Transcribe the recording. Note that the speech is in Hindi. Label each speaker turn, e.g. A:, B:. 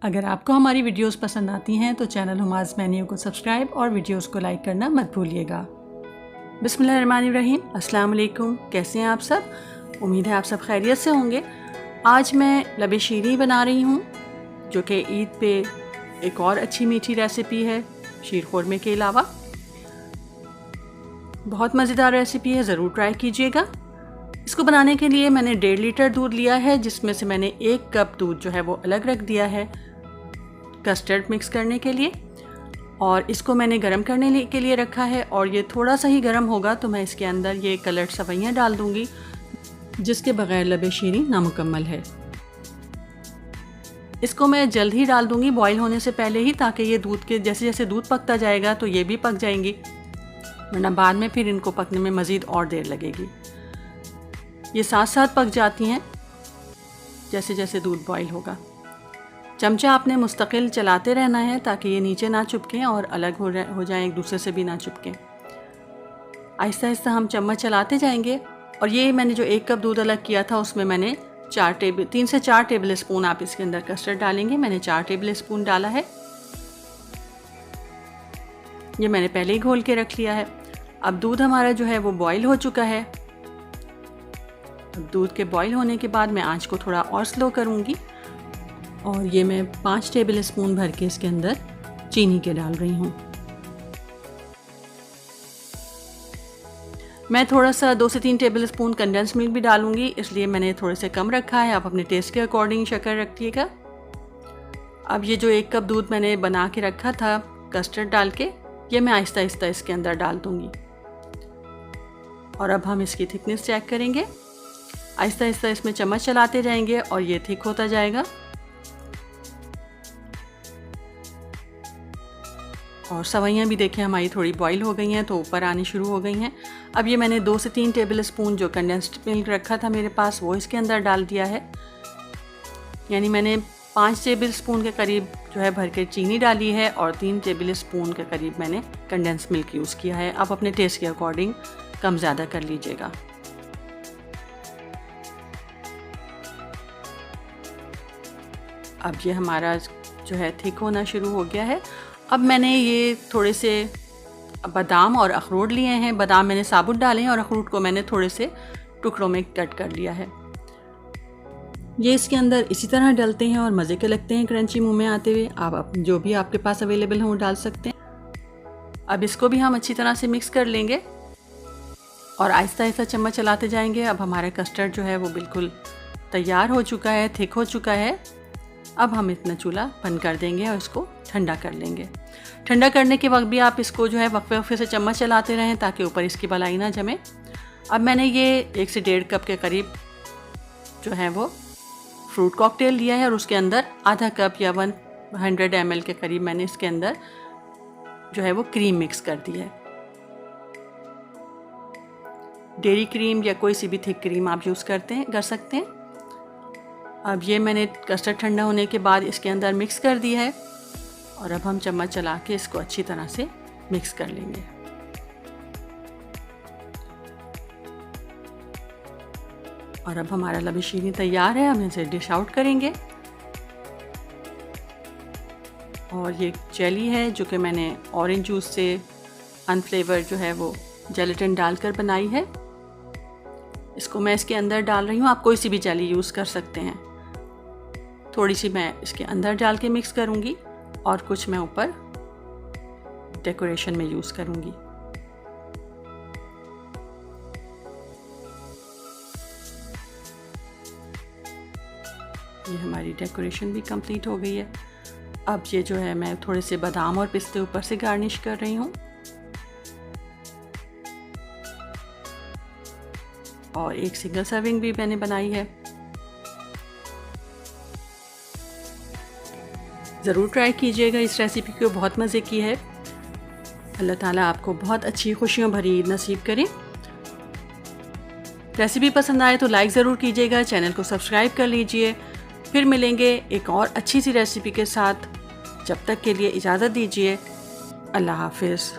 A: अगर आपको हमारी वीडियोस पसंद आती हैं तो चैनल हुमाज़ मेन्यू को सब्सक्राइब और वीडियोस को लाइक करना मत भूलिएगा। बिस्मिल्लाहिर्रहमानिर्रहीम, अस्सलाम वालेकुम। कैसे हैं आप सब? उम्मीद है आप सब खैरियत से होंगे। आज मैं लबे शीरी बना रही हूँ, जो कि ईद पे एक और अच्छी मीठी रेसिपी है शीर खुरमे के अलावा। बहुत मज़ेदार रेसिपी है, ज़रूर ट्राई कीजिएगा। इसको बनाने के लिए मैंने 1.5 लीटर दूध लिया है, जिसमें से मैंने 1 कप दूध जो है वो अलग रख दिया है कस्टर्ड मिक्स करने के लिए, और इसको मैंने गरम करने के लिए रखा है। और ये थोड़ा सा ही गरम होगा तो मैं इसके अंदर ये कलर्ड सवैयाँ डाल दूँगी, जिसके बग़ैर लबे शीरी नामुकम्मल है। इसको मैं जल्द ही डाल दूँगी बॉईल होने से पहले ही, ताकि ये दूध के जैसे जैसे दूध पकता जाएगा तो ये भी पक जाएंगी, वरना बाद में फिर इनको पकने में मज़ीद और देर लगेगी। ये साथ साथ पक जाती हैं जैसे जैसे दूध बॉईल होगा। चमचा आपने मुस्तकिल चलाते रहना है ताकि ये नीचे ना चिपकें और अलग हो जाएं, एक दूसरे से भी ना चिपकें। आहिस्ता आहिस्ता हम चम्मच चलाते जाएंगे। और ये मैंने जो 1 कप दूध अलग किया था उसमें मैंने 3 से 4 टेबल स्पून आप इसके अंदर कस्टर्ड डालेंगे। मैंने 4 टेबल स्पून डाला है। ये मैंने पहले ही घोल के रख लिया है। अब दूध हमारा जो है वो बॉईल हो चुका है। अब दूध के बॉईल होने के बाद मैं आंच को थोड़ा और स्लो करूँगी, और ये मैं 5 टेबल स्पून भर के इसके अंदर चीनी के डाल रही हूँ। मैं थोड़ा सा 2 से 3 टेबल स्पून कंडेंस मिल्क भी डालूँगी, इसलिए मैंने थोड़े से कम रखा है। आप अपने टेस्ट के अकॉर्डिंग शक्कर रखिएगा। अब ये जो 1 कप दूध मैंने बना के रखा था कस्टर्ड डाल के, ये मैं आहिस्ता आहिस्ता इसके अंदर डाल दूँगी। और अब हम इसकी थिकनेस चेक करेंगे। आहिस्ता आहिस्ता इसमें चम्मच चलाते जाएंगे और ये थिक होता जाएगा। और सवैयाँ भी देखें हमारी थोड़ी बॉईल हो गई हैं, तो ऊपर आनी शुरू हो गई हैं। अब ये मैंने 2 से 3 टेबल स्पून जो कंडेंस्ड मिल्क रखा था मेरे पास, वो इसके अंदर डाल दिया है। यानी मैंने 5 टेबल स्पून के करीब जो है भर के चीनी डाली है, और 3 टेबल स्पून के करीब मैंने कंडेंस्ड मिल्क यूज़ किया है। आप अपने टेस्ट के अकॉर्डिंग कम ज़्यादा कर लीजिएगा। अब ये हमारा जो है थिक होना शुरू हो गया है। अब मैंने ये थोड़े से बादाम और अखरोट लिए हैं। बादाम मैंने साबुत डाले हैं और अखरोट को मैंने थोड़े से टुकड़ों में कट कर लिया है। ये इसके अंदर इसी तरह डलते हैं और मज़े के लगते हैं क्रंची मुंह में आते हुए। आप जो भी आपके पास अवेलेबल हो डाल सकते हैं। अब इसको भी हम अच्छी तरह से मिक्स कर लेंगे और आहिस्ता आहिस्ता चम्मच चलाते जाएंगे। अब हमारा कस्टर्ड जो है वो बिल्कुल तैयार हो चुका है, थिक हो चुका है। अब हम इतना चूल्हा बंद कर देंगे और इसको ठंडा कर लेंगे। ठंडा करने के वक्त भी आप इसको जो है वक्फे वक्फे से चम्मच चलाते रहें, ताकि ऊपर इसकी बलाई ना जमे। अब मैंने ये 1 से 1.5 कप के करीब जो है वो फ्रूट कॉकटेल लिया है, और उसके अंदर आधा कप या 100 ml के करीब मैंने इसके अंदर जो है वो क्रीम मिक्स कर दी है। डेयरी क्रीम या कोई सी भी थिक क्रीम आप यूज़ कर सकते हैं। अब ये मैंने कस्टर्ड ठंडा होने के बाद इसके अंदर मिक्स कर दिया है, और अब हम चम्मच चला के इसको अच्छी तरह से मिक्स कर लेंगे। और अब हमारा लबे शीरी तैयार है। हम इसे डिश आउट करेंगे। और ये जेली है जो कि मैंने ऑरेंज जूस से अनफ्लेवर जो है वो जेलेटिन डालकर बनाई है। इसको मैं इसके अंदर डाल रही हूँ। आप कोई सी भी जेली यूज़ कर सकते हैं। थोड़ी सी मैं इसके अंदर डाल के मिक्स करूँगी, और कुछ मैं ऊपर डेकोरेशन में यूज़ करूँगी। ये हमारी डेकोरेशन भी कंप्लीट हो गई है। अब ये जो है मैं थोड़े से बादाम और पिस्ते ऊपर से गार्निश कर रही हूँ, और एक सिंगल सर्विंग भी मैंने बनाई है। ज़रूर ट्राई कीजिएगा इस रेसिपी को, बहुत मज़े की है। अल्लाह ताला आपको बहुत अच्छी खुशियों भरी ईद नसीब करे। रेसिपी पसंद आए तो लाइक ज़रूर कीजिएगा, चैनल को सब्सक्राइब कर लीजिए। फिर मिलेंगे एक और अच्छी सी रेसिपी के साथ। जब तक के लिए इजाज़त दीजिए। अल्लाह हाफिज़।